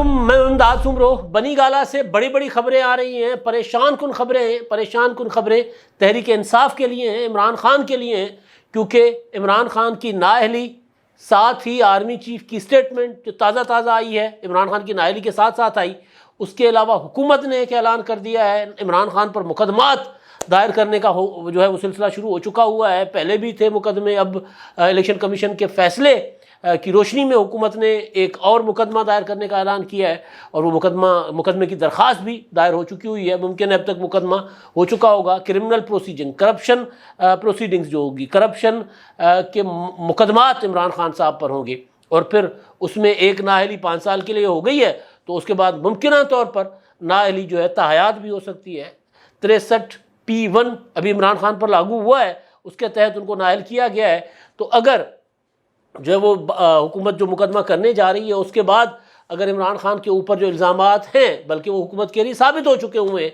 علیکم، میں امداد سمرو۔ بنی گالہ سے بڑی بڑی خبریں آ رہی ہیں، پریشان کن خبریں ہیں۔ پریشان کن خبریں تحریک انصاف کے لیے ہیں، عمران خان کے لیے ہیں، کیونکہ عمران خان کی نااہلی، ساتھ ہی آرمی چیف کی سٹیٹمنٹ جو تازہ آئی ہے، عمران خان کی نااہلی کے ساتھ ساتھ آئی۔ اس کے علاوہ حکومت نے ایک اعلان کر دیا ہے، عمران خان پر مقدمات دائر کرنے کا جو ہے وہ سلسلہ شروع ہو چکا ہوا ہے۔ پہلے بھی تھے مقدمے، اب الیکشن کمیشن کے فیصلے کی روشنی میں حکومت نے ایک اور مقدمہ دائر کرنے کا اعلان کیا ہے، اور وہ مقدمے کی درخواست بھی دائر ہو چکی ہوئی ہے۔ ممکن ہے اب تک مقدمہ ہو چکا ہوگا۔ کرمنل پروسیجنگ، کرپشن پروسیڈنگز جو ہوگی، کرپشن کے مقدمات عمران خان صاحب پر ہوں گے، اور پھر اس میں ایک نااہلی 5 سال کے لیے ہو گئی ہے، تو اس کے بعد ممکنہ طور پر نااہلی جو ہے تاحیات بھی ہو سکتی ہے۔ 63(1) ابھی عمران خان پر لاگو ہوا ہے، اس کے تحت ان کو نااہل کیا گیا ہے۔ تو اگر جو ہے وہ حکومت جو مقدمہ کرنے جا رہی ہے، اس کے بعد اگر عمران خان کے اوپر جو الزامات ہیں، بلکہ وہ حکومت کے لیے ثابت ہو چکے ہوئے ہیں،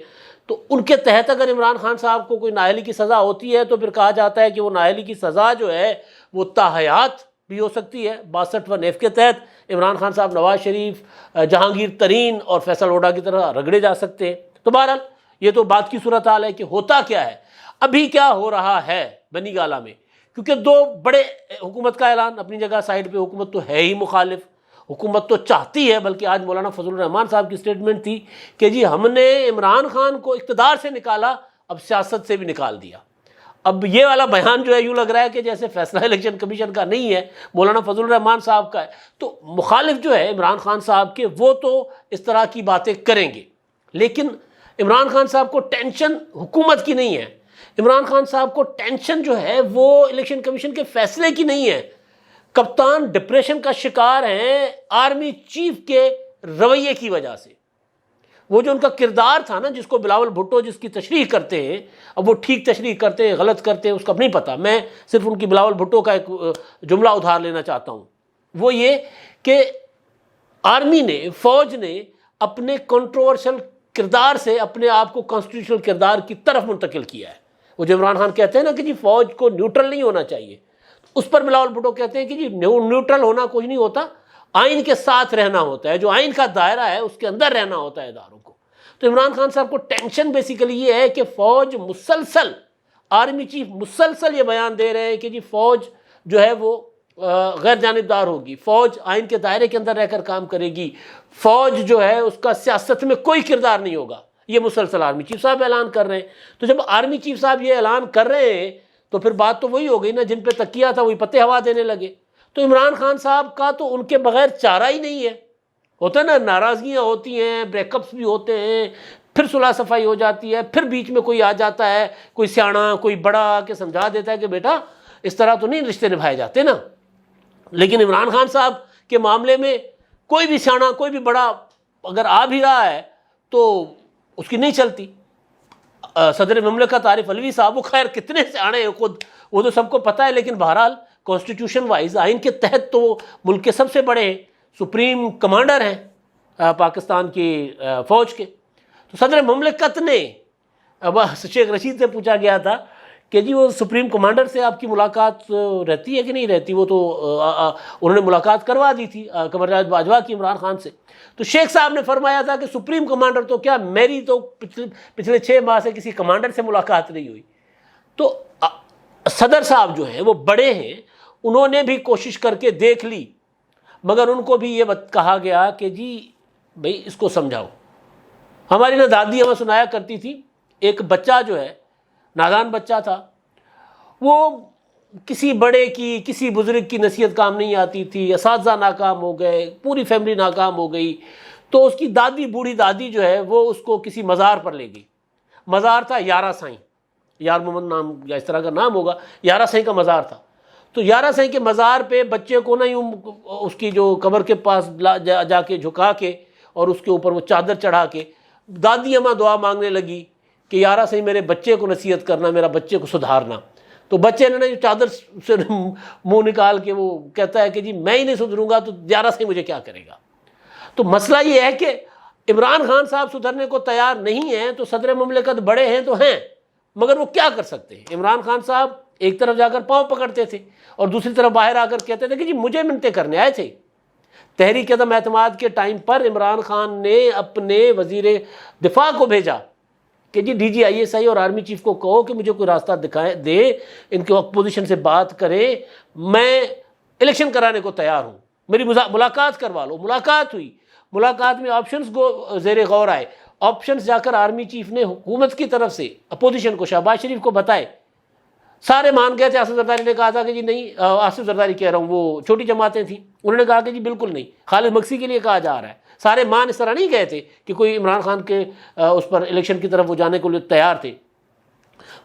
تو ان کے تحت اگر عمران خان صاحب کو کوئی نااہلی کی سزا ہوتی ہے، تو پھر کہا جاتا ہے کہ وہ نااہلی کی سزا جو ہے وہ تاحیات بھی ہو سکتی ہے۔ 62(F) کے تحت عمران خان صاحب نواز شریف، جہانگیر ترین اور فیصل ہوڈا کی طرح رگڑے جا سکتے ہیں۔ تو بہرحال یہ تو بات کی صورتحال ہے کہ ہوتا کیا ہے، ابھی کیا ہو رہا ہے بنی گالہ میں، کیونکہ دو بڑے حکومت کا اعلان اپنی جگہ سائڈ پہ، حکومت تو ہے ہی مخالف، حکومت تو چاہتی ہے، بلکہ آج مولانا فضل الرحمان صاحب کی سٹیٹمنٹ تھی کہ جی ہم نے عمران خان کو اقتدار سے نکالا، اب سیاست سے بھی نکال دیا۔ اب یہ والا بیان جو ہے یوں لگ رہا ہے کہ جیسے فیصلہ الیکشن کمیشن کا نہیں ہے، مولانا فضل الرحمان صاحب کا ہے۔ تو مخالف جو ہے عمران خان صاحب کے، وہ تو اس طرح کی باتیں کریں گے، لیکن عمران خان صاحب کو ٹینشن حکومت کی نہیں ہے، عمران خان صاحب کو ٹینشن جو ہے وہ الیکشن کمیشن کے فیصلے کی نہیں ہے۔ کپتان ڈپریشن کا شکار ہیں آرمی چیف کے رویے کی وجہ سے۔ وہ جو ان کا کردار تھا نا، جس کو بلاول بھٹو جس کی تشریح کرتے ہیں، اب وہ ٹھیک تشریح کرتے ہیں غلط کرتے ہیں اس کا نہیں پتہ، میں صرف ان کی بلاول بھٹو کا ایک جملہ ادھار لینا چاہتا ہوں۔ وہ یہ کہ آرمی نے، فوج نے اپنے کنٹروورشل کردار سے اپنے آپ کو کانسٹیٹیوشنل کردار کی طرف منتقل کیا ہے۔ وہ جو عمران خان کہتے ہیں نا کہ جی فوج کو نیوٹرل نہیں ہونا چاہیے، اس پر بلاول بھٹو کہتے ہیں کہ جی نیوٹرل ہونا کچھ نہیں ہوتا، آئین کے ساتھ رہنا ہوتا ہے، جو آئین کا دائرہ ہے اس کے اندر رہنا ہوتا ہے اداروں کو۔ تو عمران خان صاحب کو ٹینشن بیسیکلی یہ ہے کہ فوج مسلسل، آرمی چیف مسلسل یہ بیان دے رہے ہیں کہ جی فوج جو ہے وہ غیر جانبدار ہوگی، فوج آئین کے دائرے کے اندر رہ کر کام کرے گی، فوج جو ہے اس کا سیاست میں کوئی کردار نہیں ہوگا۔ یہ مسلسل آرمی چیف صاحب اعلان کر رہے ہیں۔ تو جب آرمی چیف صاحب یہ اعلان کر رہے ہیں تو پھر بات تو وہی ہو گئی نا، جن پہ تکیہ تھا وہی پتے ہوا دینے لگے۔ تو عمران خان صاحب کا تو ان کے بغیر چارہ ہی نہیں ہے۔ ہوتا ہے نا، ناراضگیاں ہوتی ہیں، بریک اپس بھی ہوتے ہیں، پھر صلح صفائی ہو جاتی ہے، پھر بیچ میں کوئی آ جاتا ہے، کوئی سیاڑا، کوئی بڑا آ کے سمجھا دیتا ہے کہ بیٹا اس طرح تو نہیں رشتے نبھائے جاتے نا۔ لیکن عمران خان صاحب کے معاملے میں کوئی بھی سیاڑا، کوئی بھی بڑا اگر آ بھی رہا ہے تو اس کی نہیں چلتی۔ صدر مملکت عارف علوی صاحب، وہ خیر کتنے سیاڑے ہیں خود، وہ تو سب کو پتہ ہے، لیکن بہرحال کانسٹیٹیوشن وائز آئین کے تحت تو وہ ملک کے سب سے بڑے ہیں، سپریم کمانڈر ہیں پاکستان کی فوج کے۔ تو صدر مملکت نے، اب شیخ رشید سے پوچھا گیا تھا کہ جی وہ سپریم کمانڈر سے آپ کی ملاقات رہتی ہے کہ نہیں رہتی، وہ تو انہوں نے ملاقات کروا دی تھی قمر جاوید باجوہ کی عمران خان سے۔ تو شیخ صاحب نے فرمایا تھا کہ سپریم کمانڈر تو کیا، میری تو پچھلے 6 ماہ سے کسی کمانڈر سے ملاقات نہیں ہوئی۔ تو صدر صاحب جو ہیں وہ بڑے ہیں، انہوں نے بھی کوشش کر کے دیکھ لی، مگر ان کو بھی یہ کہا گیا کہ جی بھئی اس کو سمجھاؤ۔ ہماری نا دادی ہمیں سنایا کرتی تھی، ایک بچہ جو ہے نادان بچہ تھا، وہ کسی بڑے کی، کسی بزرگ کی نصیحت کام نہیں آتی تھی، اساتذہ ناکام ہو گئے، پوری فیملی ناکام ہو گئی، تو اس کی دادی، بوڑھی دادی جو ہے وہ اس کو کسی مزار پر لے گئی۔ مزار تھا یارہ سائیں، یار محمد نام یا اس طرح کا نام ہوگا، یارہ سائیں کا مزار تھا۔ تو یارہ سائیں کے مزار پہ بچے کو نا یوں اس کی جو قبر کے پاس جا کے جھکا کے اور اس کے اوپر وہ چادر چڑھا کے دادی اماں دعا مانگنے لگی کہ یارہ سائیں میرے بچے کو نصیحت کرنا، میرا بچے کو سدھارنا۔ تو بچے نے چادر سے منہ نکال کے وہ کہتا ہے کہ جی میں ہی نہیں سدھروں گا تو یارہ سائیں مجھے کیا کرے گا۔ تو مسئلہ یہ ہے کہ عمران خان صاحب سدھرنے کو تیار نہیں ہیں، تو صدر مملکت بڑے ہیں تو ہیں، مگر وہ کیا کر سکتے ہیں؟ عمران خان صاحب ایک طرف جا کر پاؤں پکڑتے تھے اور دوسری طرف باہر آ کر کہتے تھے کہ جی مجھے منتیں کرنے آئے تھے، تحریک عدم اعتماد کے ٹائم پر عمران خان نے اپنے وزیر دفاع کو بھیجا کہ G D G I S I اور آرمی چیف کو کہو کہ مجھے کوئی راستہ دکھائے دے، ان کے اپوزیشن سے بات کریں، میں الیکشن کرانے کو تیار ہوں، میری ملاقات کروا لو۔ ملاقات ہوئی، ملاقات میں آپشنز کو زیر غور آئے، آپشنز جا کر آرمی چیف نے حکومت کی طرف سے اپوزیشن کو، شہباز شریف کو بتائے، سارے مان گئے تھے۔ آصف زرداری نے کہا تھا کہ جی نہیں، آصف زرداری کہہ رہا ہوں، وہ چھوٹی جماعتیں تھیں، انہوں نے کہا کہ جی بالکل نہیں، خالد مکسی کے لیے کہا جا رہا ہے۔ سارے مان اس طرح نہیں گئے تھے کہ کوئی عمران خان کے اس پر الیکشن کی طرف وہ جانے کو تیار تھے۔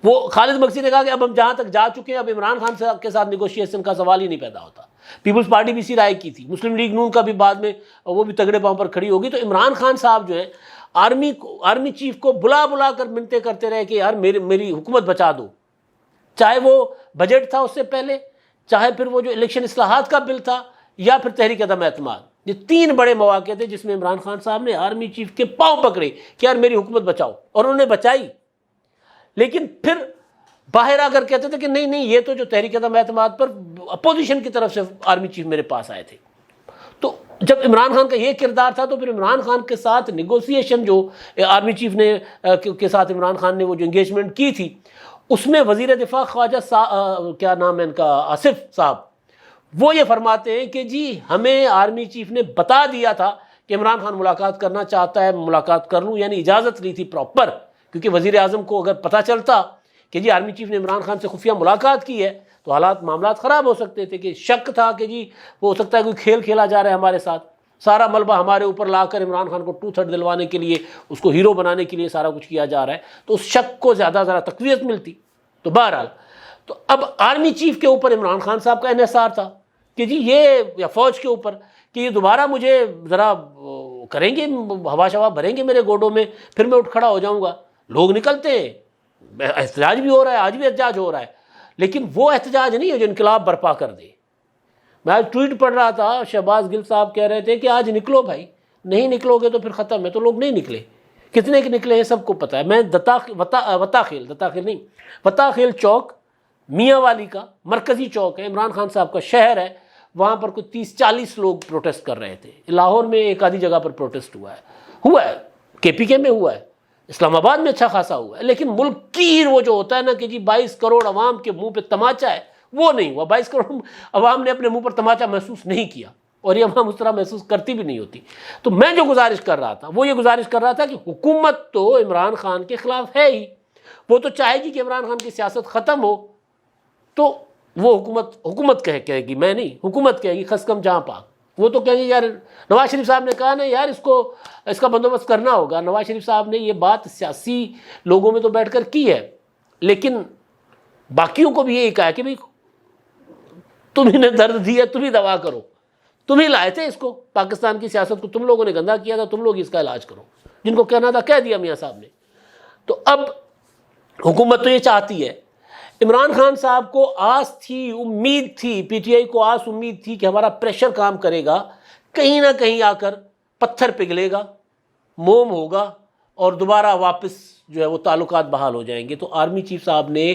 وہ خالد مکسی نے کہا کہ اب ہم جہاں تک جا چکے ہیں، اب عمران خان کے ساتھ نیگوشیشن کا سوال ہی نہیں پیدا ہوتا۔ پیپلز پارٹی بھی اسی رائے کی تھی، مسلم لیگ نون کا بھی بعد میں وہ بھی تگڑے پاؤں پر کھڑی ہوگی۔ تو عمران خان صاحب جو ہے آرمی چیف کو بلا بلا کر منتیں کرتے رہے کہ یار میری حکومت بچا دو، چاہے وہ بجٹ تھا اس سے پہلے، چاہے پھر وہ جو الیکشن اصلاحات کا بل تھا، یا پھر تحریک عدم اعتماد۔ یہ تین بڑے مواقع تھے جس میں عمران خان صاحب نے آرمی چیف کے پاؤں پکڑے کہ یار میری حکومت بچاؤ، اور انہوں نے بچائی۔ لیکن پھر باہر آ کر کہتے تھے کہ نہیں نہیں، یہ تو جو تحریک عدم اعتماد پر اپوزیشن کی طرف سے آرمی چیف میرے پاس آئے تھے۔ تو جب عمران خان کا یہ کردار تھا تو پھر عمران خان کے ساتھ نیگوسیشن جو آرمی چیف نے کے ساتھ عمران خان نے وہ جو انگیجمنٹ کی تھی، اس میں وزیر دفاع خواجہ کیا نام ہے ان کا، آصف صاحب، وہ یہ فرماتے ہیں کہ جی ہمیں آرمی چیف نے بتا دیا تھا کہ عمران خان ملاقات کرنا چاہتا ہے، ملاقات کر لوں، یعنی اجازت لی تھی پراپر، کیونکہ وزیر اعظم کو اگر پتہ چلتا کہ جی آرمی چیف نے عمران خان سے خفیہ ملاقات کی ہے تو معاملات خراب ہو سکتے تھے، کہ شک تھا کہ جی وہ ہو سکتا ہے کوئی کھیل کھیلا جا رہا ہے ہمارے ساتھ، سارا ملبہ ہمارے اوپر لا کر عمران خان کو 2/3 دلوانے کے لیے، اس کو ہیرو بنانے کے لیے سارا کچھ کیا جا رہا ہے، تو اس شک کو زیادہ تقویت ملتی۔ تو بہرحال تو اب آرمی چیف کے اوپر عمران خان صاحب کا انحصار تھا کہ جی یہ، یا فوج کے اوپر کہ یہ دوبارہ مجھے ذرا کریں گے، ہوا شوا بھریں گے میرے گوڈوں میں، پھر میں اٹھ کھڑا ہو جاؤں گا۔ لوگ نکلتے ہیں، احتجاج بھی ہو رہا ہے، آج بھی احتجاج ہو رہا ہے، لیکن وہ احتجاج نہیں ہے جو انقلاب برپا کر دے۔ میں آج ٹویٹ پڑھ رہا تھا، شہباز گل صاحب کہہ رہے تھے کہ آج نکلو بھائی، نہیں نکلو گے تو پھر ختم ہے۔ تو لوگ نہیں نکلے، کتنے کے نکلے ہیں سب کو پتہ ہے۔ میں وطاخیل چوک، میاں والی کا مرکزی چوک ہے، عمران خان صاحب کا شہر ہے، وہاں پر کوئی 30-40 لوگ پروٹیسٹ کر رہے تھے۔ لاہور میں ایک آدھی جگہ پر پروٹیسٹ ہوا ہے، KPK میں ہوا ہے، اسلام آباد میں اچھا خاصا ہوا ہے، لیکن ملک گیر وہ جو ہوتا ہے نا کہ جی 22 کروڑ عوام کے منہ پہ تماچا ہے، وہ نہیں ہوا۔ 22 کروڑ عوام نے اپنے منہ پر تماچا محسوس نہیں کیا، اور یہ عوام اس طرح محسوس کرتی بھی نہیں ہوتی۔ تو میں جو گزارش کر رہا تھا وہ یہ گزارش کر رہا تھا کہ حکومت تو عمران خان کے خلاف ہے ہی، وہ تو چاہے گی کہ عمران خان کی سیاست ختم ہو، تو وہ حکومت کہے گی، میں نہیں، حکومت کہے گی خس کم جہاں پاک۔ وہ تو کہیں گے یار، نواز شریف صاحب نے کہا نا یار اس کا بندوبست کرنا ہوگا۔ نواز شریف صاحب نے یہ بات سیاسی لوگوں میں تو بیٹھ کر کی ہے، لیکن باقیوں کو بھی یہی کہا کہ بھائی تمہیں نے درد دیا، تم ہی دوا کرو، تم ہی لائے تھے اس کو، پاکستان کی سیاست کو تم لوگوں نے گندا کیا تھا، تم لوگ اس کا علاج کرو، جن کو کہنا تھا کہہ دیا میاں صاحب نے۔ تو اب حکومت تو یہ چاہتی ہے، عمران خان صاحب کو آس تھی، امید تھی، PTI کو امید تھی کہ ہمارا پریشر کام کرے گا، کہیں نہ کہیں آ کر پتھر پگھلے گا، موم ہوگا، اور دوبارہ واپس جو ہے وہ تعلقات بحال ہو جائیں گے۔ تو آرمی چیف صاحب نے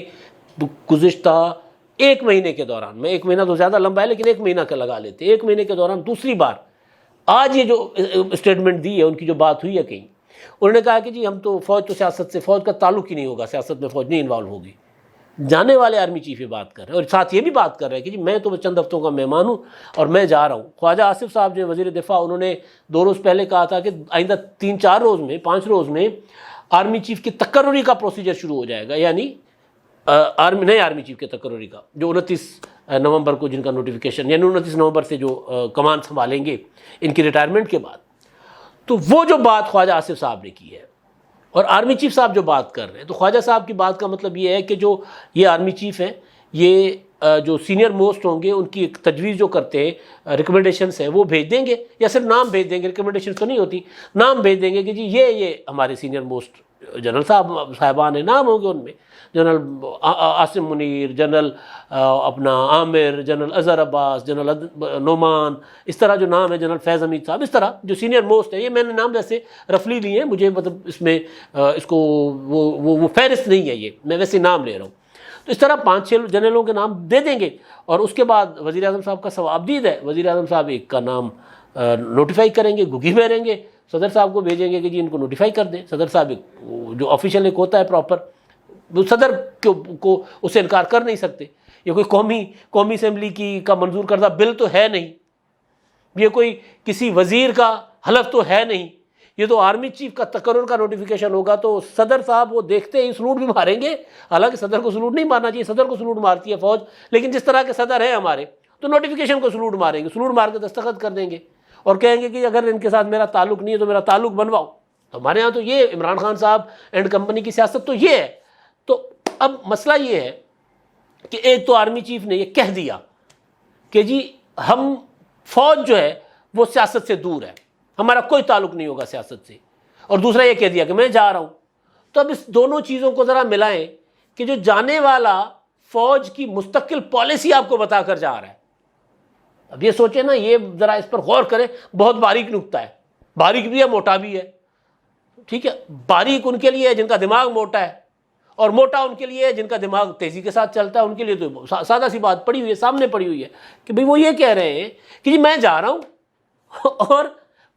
گزشتہ 1 مہینے کے دوران، میں 1 مہینہ تو زیادہ لمبا ہے لیکن 1 مہینہ کا لگا لیتے، 1 مہینے کے دوران دوسری بار آج یہ جو اسٹیٹمنٹ دی ہے، ان کی جو بات ہوئی ہے کہیں، انہوں نے کہا کہ جی ہم تو سیاست سے، فوج کا تعلق ہی نہیں ہوگا، سیاست میں فوج نہیں انوالو ہوگی۔ جانے والے آرمی چیف یہ بات کر رہے ہیں، اور ساتھ یہ بھی بات کر رہے ہیں کہ جی میں تو چند ہفتوں کا مہمان ہوں اور میں جا رہا ہوں۔ خواجہ آصف صاحب جو وزیر دفاع، انہوں نے 2 روز پہلے کہا تھا کہ آئندہ 3-4 روز میں، 5 روز میں آرمی چیف کی تقرری کا پروسیجر شروع ہو جائے گا، یعنی نئے آرمی چیف کے تقرری کا، جو 29 نومبر کو جن کا نوٹیفیکیشن، یعنی 29 نومبر سے جو کمان سنبھالیں گے ان کی ریٹائرمنٹ کے بعد۔ تو وہ جو بات خواجہ آصف صاحب نے کی ہے اور آرمی چیف صاحب جو بات کر رہے ہیں، تو خواجہ صاحب کی بات کا مطلب یہ ہے کہ جو یہ آرمی چیف ہیں، یہ جو سینئر موسٹ ہوں گے، ان کی ایک تجویز جو کرتے ہیں، ریکمنڈیشنس ہیں، وہ بھیج دیں گے، یا صرف نام بھیج دیں گے، ریکمنڈیشنس تو نہیں ہوتی، نام بھیج دیں گے کہ جی یہ ہمارے سینئر موسٹ جنرل صاحبان ہیں، نام ہوں گے ان میں، جنرل عاصم منیر، جنرل اپنا عامر، جنرل اظہر عباس، جنرل نعمان، اس طرح جو نام ہے، جنرل فیض حمید صاحب، اس طرح جو سینئر موسٹ ہے، یہ میں نے نام ویسے رفلی لیے ہیں، مجھے مطلب اس میں اس کو وہ فہرست نہیں ہے، یہ میں ویسے نام لے رہا ہوں۔ تو اس طرح 5-6 جنرلوں کے نام دے دیں گے، اور اس کے بعد وزیر اعظم صاحب کا ثواب دید ہے، وزیر اعظم صاحب ایک کا نام نوٹیفائی کریں گے، گگی بھیجیں گے، صدر صاحب کو بھیجیں گے کہ جی ان کو نوٹیفائی کر دیں. صدر صاحب جو آفیشیل ایک ہوتا ہے پراپر، وہ صدر کو اس سے انکار کر نہیں سکتے. یہ کوئی قومی اسمبلی کا منظور کردہ بل تو ہے نہیں، یہ کوئی کسی وزیر کا حلف تو ہے نہیں، یہ تو آرمی چیف کا تقرر کا نوٹیفیکیشن ہوگا. تو صدر صاحب وہ دیکھتے ہی سلوٹ بھی ماریں گے. حالانکہ صدر کو سلوٹ نہیں مارنا چاہیے، صدر کو سلوٹ مارتی ہے فوج، لیکن جس طرح کے صدر ہیں ہمارے تو نوٹیفیکیشن کو سلوٹ ماریں گے، سلوٹ مار کے دستخط کر دیں گے اور کہیں گے کہ اگر ان کے ساتھ میرا تعلق نہیں ہے تو میرا تعلق بنواؤ. تو ہمارے ہاں تو یہ عمران خان صاحب اینڈ کمپنی کی سیاست تو یہ ہے. تو اب مسئلہ یہ ہے کہ ایک تو آرمی چیف نے یہ کہہ دیا کہ جی ہم فوج جو ہے وہ سیاست سے دور ہے، ہمارا کوئی تعلق نہیں ہوگا سیاست سے، اور دوسرا یہ کہہ دیا کہ میں جا رہا ہوں. تو اب اس دونوں چیزوں کو ذرا ملائیں کہ جو جانے والا فوج کی مستقل پالیسی آپ کو بتا کر جا رہا ہے. اب یہ سوچیں نا، یہ ذرا اس پر غور کریں، بہت باریک نکتہ ہے، باریک بھی ہے موٹا بھی ہے. ٹھیک ہے، باریک ان کے لیے ہے جن کا دماغ موٹا ہے، اور موٹا ان کے لیے ہے جن کا دماغ تیزی کے ساتھ چلتا ہے. ان کے لیے تو سادہ سی بات پڑی ہوئی ہے، سامنے پڑی ہوئی ہے کہ بھئی وہ یہ کہہ رہے ہیں کہ جی میں جا رہا ہوں اور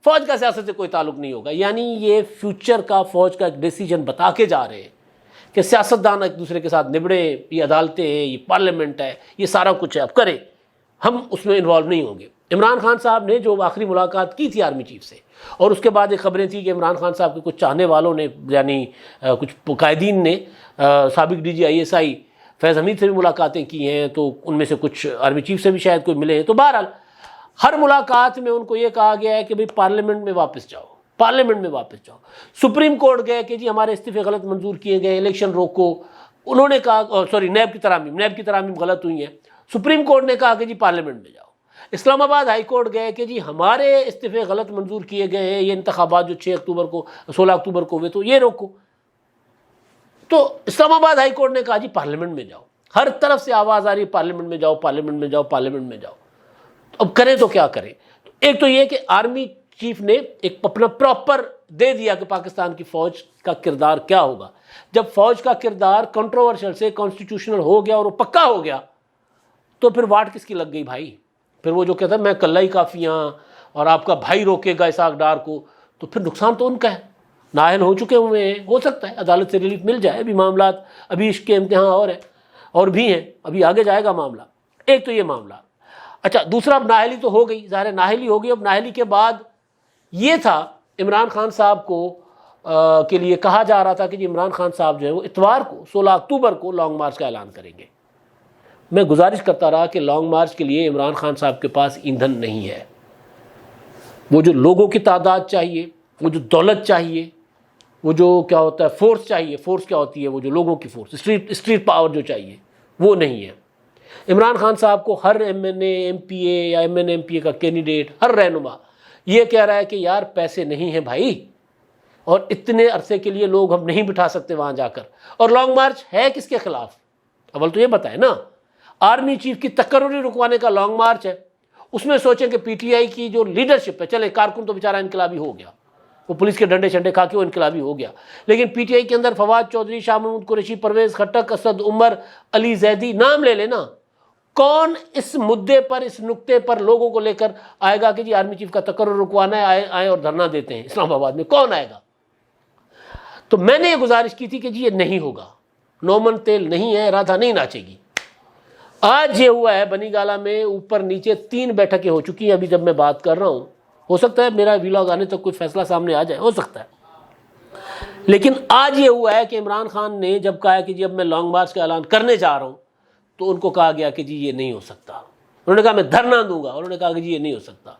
فوج کا سیاست سے کوئی تعلق نہیں ہوگا. یعنی یہ فیوچر کا فوج کا ایک ڈیسیجن بتا کے جا رہے ہیں کہ سیاستدان ایک دوسرے کے ساتھ نبڑے، یہ عدالتیں ہیں، یہ پارلیمنٹ ہے، یہ سارا کچھ ہے، اب کریں، ہم اس میں انوالو نہیں ہوں گے. عمران خان صاحب نے جو آخری ملاقات کی تھی آرمی چیف سے، اور اس کے بعد ایک خبریں تھیں کہ عمران خان صاحب کے کچھ چاہنے والوں نے، یعنی کچھ قائدین نے سابق D G I S I فیض حمید سے بھی ملاقاتیں کی ہیں، تو ان میں سے کچھ آرمی چیف سے بھی شاید کوئی ملے ہیں. تو بہرحال ہر ملاقات میں ان کو یہ کہا گیا ہے کہ بھئی پارلیمنٹ میں واپس جاؤ، پارلیمنٹ میں واپس جاؤ. سپریم کورٹ گئے کہ جی ہمارے استعفے غلط منظور کیے گئے، الیکشن روکو. انہوں نے کہا نیب کی ترامیم غلط ہوئی ہیں. سپریم کورٹ نے کہا کہ جی پارلیمنٹ میں جاؤ. اسلام آباد ہائی کورٹ گئے کہ جی ہمارے استعفے غلط منظور کیے گئے ہیں، یہ انتخابات جو 16 اکتوبر کو ہوئے تو یہ روکو. تو اسلام آباد ہائی کورٹ نے کہا جی پارلیمنٹ میں جاؤ. ہر طرف سے آواز آ رہی ہے پارلیمنٹ میں جاؤ، پارلیمنٹ میں جاؤ، پارلیمنٹ میں جاؤ. اب کریں تو کیا کریں؟ ایک تو یہ کہ آرمی چیف نے ایک اپنا پراپر دے دیا کہ پاکستان کی فوج کا کردار کیا ہوگا. جب فوج کا کردار کنٹروورشل سے کانسٹیٹیوشنل ہو گیا اور وہ پکا ہو گیا تو پھر واٹ کس کی لگ گئی بھائی؟ پھر وہ جو کہتا ہے میں کلہ ہی کافی ہاں اور آپ کا بھائی روکے گا اسحاق ڈار کو، تو پھر نقصان تو ان کا ہے. نااہل ہو چکے ہوئے ہیں، ہو سکتا ہے عدالت سے ریلیف مل جائے. ابھی معاملات، ابھی عشق کے امتحان اور ہیں، اور بھی ہیں، ابھی آگے جائے گا معاملہ. ایک تو یہ معاملہ. اچھا، دوسرا اب نااہلی تو ہو گئی، ظاہر نااہلی ہو گئی. اب نااہلی کے بعد یہ تھا عمران خان صاحب کو کے لیے کہا جا رہا تھا کہ جی عمران خان صاحب جو ہے وہ اتوار کو 16 اکتوبر کو لانگ مارچ کا اعلان کریں گے. میں گزارش کرتا رہا کہ لانگ مارچ کے لیے عمران خان صاحب کے پاس ایندھن نہیں ہے. وہ جو لوگوں کی تعداد چاہیے، وہ جو دولت چاہیے، وہ جو کیا ہوتا ہے فورس چاہیے، فورس کیا ہوتی ہے، وہ جو لوگوں کی فورس، اسٹریٹ پاور جو چاہیے، وہ نہیں ہے. عمران خان صاحب کو ہر ایم این اے، ایم پی اے یا ایم این ایم پی اے کا کینڈیڈیٹ، ہر رہنما یہ کہہ رہا ہے کہ یار پیسے نہیں ہیں بھائی، اور اتنے عرصے کے لیے لوگ ہم نہیں بٹھا سکتے وہاں جا کر. اور لانگ مارچ ہے کس کے خلاف؟ اول تو یہ بتائیں نا. آرمی چیف کی تقرری رکوانے کا لانگ مارچ ہے. اس میں سوچیں کہ پی ٹی آئی کی جو لیڈرشپ ہے، چلے کارکن تو بیچارہ انقلابی ہو گیا، وہ پولیس کے ڈنڈے شنڈے کھا کے وہ انقلابی ہو گیا، لیکن پی ٹی آئی کے اندر فواد چودھری، شاہ محمود قریشی، پرویز خٹک، اسد عمر، علی زیدی، نام لے لینا. کون اس مدعے پر، اس نقطے پر لوگوں کو لے کر آئے گا کہ جی آرمی چیف کا تقرر رکوانا ہے، آئے اور دھرنا دیتے ہیں اسلام آباد میں؟ کون آئے گا؟ تو میں نے یہ گزارش کی تھی کہ جی یہ نہیں ہوگا، نومن تیل نہیں ہے، رادھا نہیں ناچے گی. آج یہ ہوا ہے بنی گالہ میں اوپر نیچے 3 بیٹھکیں ہو چکی ہیں ابھی جب میں بات کر رہا ہوں. ہو سکتا ہے میرا ویلاگ آنے تک کوئی فیصلہ سامنے آ جائے، ہو سکتا ہے. لیکن آج یہ ہوا ہے کہ عمران خان نے جب کہا کہ جی اب میں لانگ مارچ کا اعلان کرنے جا رہا ہوں، تو ان کو کہا گیا کہ جی یہ نہیں ہو سکتا. انہوں نے کہا میں دھرنا دوں گا، انہوں نے کہا کہ جی یہ نہیں ہو سکتا.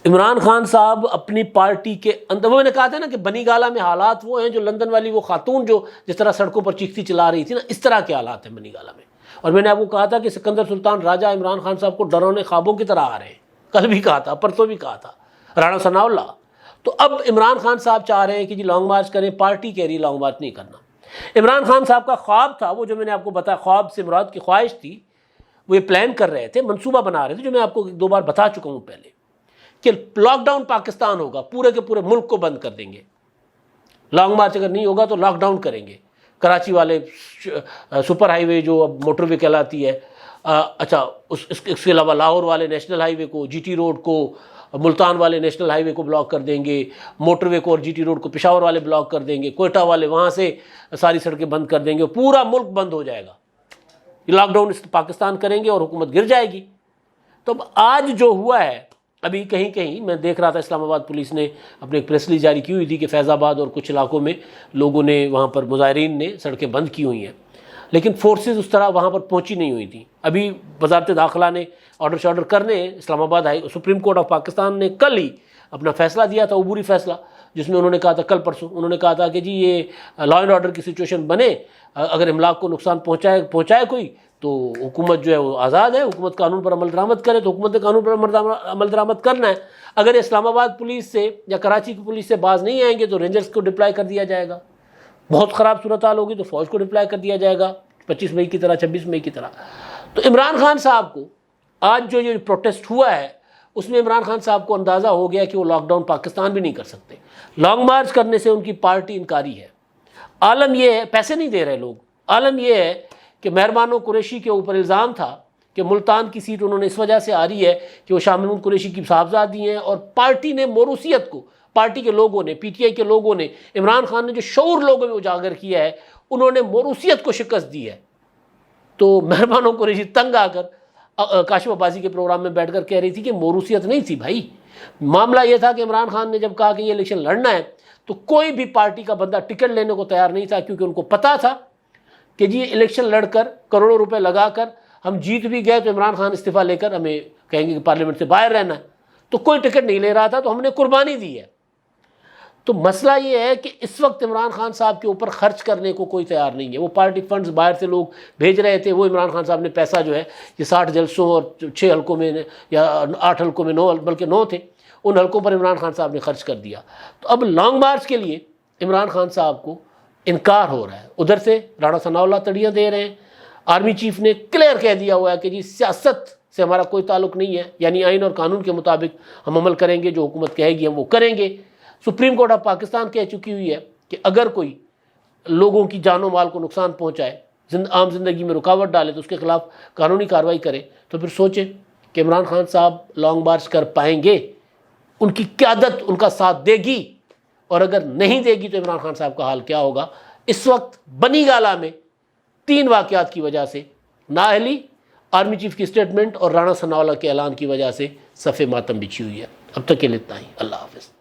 عمران خان صاحب اپنی پارٹی کے اندر، وہ میں نے کہا تھا نا کہ بنی گالہ میں حالات وہ ہیں جو لندن والی وہ خاتون جو جس طرح سڑکوں پر چیختی چلا رہی تھی نا، اس طرح کے حالات ہیں بنی گالہ میں. اور میں نے آپ کو کہا تھا کہ سکندر سلطان راجہ عمران خان صاحب کو ڈرونے خوابوں کی طرح آ رہے ہیں. کل بھی کہا تھا، پرسوں بھی کہا تھا، رانا ثناء اللہ. تو اب عمران خان صاحب چاہ رہے ہیں کہ جی لانگ مارچ کریں، پارٹی کہہ رہی لانگ مارچ نہیں کرنا. عمران خان صاحب کا خواب تھا، وہ جو میں نے آپ کو بتایا، خواب سے مراد کی خواہش تھی، وہ یہ پلان کر رہے تھے، منصوبہ بنا رہے تھے، جو میں آپ کو 2 بار بتا چکا ہوں پہلے، کہ لاک ڈاؤن پاکستان ہوگا، پورے کے پورے ملک کو بند کر دیں گے. لانگ مارچ اگر نہیں ہوگا تو لاک ڈاؤن کریں گے. کراچی والے سپر ہائی وے جو اب موٹر وے کہلاتی ہے، اچھا اس کے علاوہ لاہور والے نیشنل ہائی وے کو، جی ٹی روڈ کو، ملتان والے نیشنل ہائی وے کو بلاک کر دیں گے، موٹر وے کو اور جی ٹی روڈ کو پشاور والے بلاک کر دیں گے، کوئٹہ والے وہاں سے ساری سڑکیں بند کر دیں گے، پورا ملک بند ہو جائے گا، یہ لاک ڈاؤن پاکستان کریں گے اور حکومت گر جائے گی۔ تو اب آج جو ہوا ہے، ابھی کہیں کہیں میں دیکھ رہا تھا اسلام آباد پولیس نے اپنے ایک پریس ریلیز جاری کی ہوئی تھی کہ فیض آباد اور کچھ علاقوں میں لوگوں نے، وہاں پر مظاہرین نے سڑکیں بند کی ہوئی ہیں، لیکن فورسز اس طرح وہاں پر پہنچی نہیں ہوئی تھیں۔ ابھی وزارت داخلہ نے آرڈر شارڈر کرنے، اسلام آباد سپریم کورٹ آف پاکستان نے کل ہی اپنا فیصلہ دیا تھا، عبوری فیصلہ، جس میں انہوں نے کہا تھا، کل پرسوں انہوں نے کہا تھا کہ جی یہ لا اینڈ آرڈر کی سچویشن بنے، اگر املاک کو نقصان پہنچائے کوئی تو حکومت جو ہے وہ آزاد ہے، حکومت قانون پر عمل درآمد کرے تو حکومت نے قانون پر عمل درآمد کرنا ہے۔ اگر اسلام آباد پولیس سے یا کراچی کی پولیس سے باز نہیں آئیں گے تو رینجرز کو ڈپلائی کر دیا جائے گا، بہت خراب صورتحال ہوگی تو فوج کو ڈپلائی کر دیا جائے گا 25 مئی کی طرح، 26 مئی کی طرح۔ تو عمران خان صاحب کو آج جو یہ پروٹیسٹ ہوا ہے اس میں عمران خان صاحب کو اندازہ ہو گیا کہ وہ لاک ڈاؤن پاکستان بھی نہیں کر سکتے، لانگ مارچ کرنے سے ان کی پارٹی انکاری ہے۔ عالم یہ ہے، پیسے نہیں دے رہے لوگ، عالم یہ ہے کہ مہربان و قریشی کے اوپر الزام تھا کہ ملتان کی سیٹ انہوں نے اس وجہ سے آ رہی ہے کہ وہ شاہ محمود قریشی کی صاحبزادی ہیں، اور پارٹی نے موروثیت کو، پارٹی کے لوگوں نے، پی ٹی آئی کے لوگوں نے، عمران خان نے جو شعور لوگوں میں اجاگر کیا ہے، انہوں نے موروثیت کو شکست دی ہے۔ تو مہربان و قریشی تنگ آ کر کاشف عباسی کے پروگرام میں بیٹھ کر کہہ رہی تھی کہ موروثیت نہیں تھی بھائی، معاملہ یہ تھا کہ عمران خان نے جب کہا کہ یہ الیکشن لڑنا ہے تو کوئی بھی پارٹی کا بندہ ٹکٹ لینے کو تیار نہیں تھا، کیونکہ ان کو پتا تھا کہ جی الیکشن لڑ کر کروڑوں روپے لگا کر ہم جیت بھی گئے تو عمران خان استعفیٰ لے کر ہمیں کہیں گے کہ پارلیمنٹ سے باہر رہنا ہے، تو کوئی ٹکٹ نہیں لے رہا تھا، تو ہم نے قربانی دی ہے۔ تو مسئلہ یہ ہے کہ اس وقت عمران خان صاحب کے اوپر خرچ کرنے کو کوئی تیار نہیں ہے، وہ پارٹی فنڈز باہر سے لوگ بھیج رہے تھے، وہ عمران خان صاحب نے پیسہ جو ہے یہ 60 جلسوں اور 6 حلقوں میں یا 8 حلقوں میں 9 بلکہ 9 تھے، ان حلقوں پر عمران خان صاحب نے خرچ کر دیا۔ تو اب لانگ مارچ کے لیے عمران خان صاحب کو انکار ہو رہا ہے، ادھر سے رانا ثناء اللہ تڑیاں دے رہے ہیں، آرمی چیف نے کلیئر کہہ دیا ہوا ہے کہ جی سیاست سے ہمارا کوئی تعلق نہیں ہے، یعنی آئین اور قانون کے مطابق ہم عمل کریں گے، جو حکومت کہے گی ہم وہ کریں گے۔ سپریم کورٹ آف پاکستان کہہ چکی ہوئی ہے کہ اگر کوئی لوگوں کی جان و مال کو نقصان پہنچائے، عام زندگی میں رکاوٹ ڈالے تو اس کے خلاف قانونی کارروائی کرے۔ تو پھر سوچیں کہ عمران خان صاحب لانگ مارچ کر پائیں گے، ان کی قیادت ان کا ساتھ دے گی، اور اگر نہیں دے گی تو عمران خان صاحب کا حال کیا ہوگا۔ اس وقت بنی گالہ میں 3 واقعات کی وجہ سے، نااہلی، آرمی چیف کی اسٹیٹمنٹ اور رانا ثناء اللہ کے اعلان کی وجہ سے صف ماتم بچھی ہوئی ہے۔ اب تک کے لیے اتنا ہی، اللہ حافظ۔